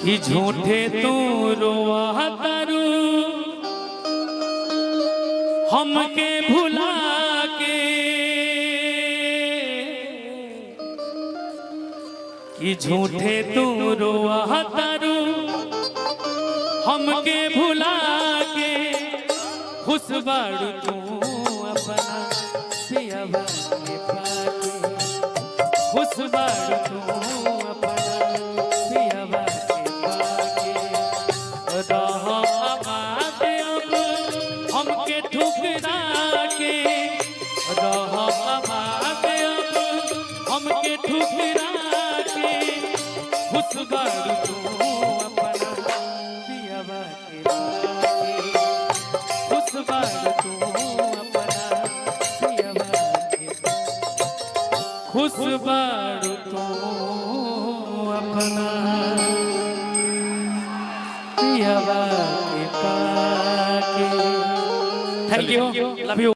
कि झूठे तू रोवा तारू हमके भुला के, कि झूठे तू रोवा तारू हमके भुला के, खुश बाड़ू तू अपना पियवा के पाके, खुश बाड़ू तू अपना पियवा के पाके, रह आबाद अब हमके ठुकरा के, रह आबाद अब हमके ठुकरा के, खुश बाड़ू तू अपना पियवा के पाके, खुश बाड़ू तू अपना पियवा के, खुश बाड़ू तू अपना पियवा के पाके। Thank you, love you.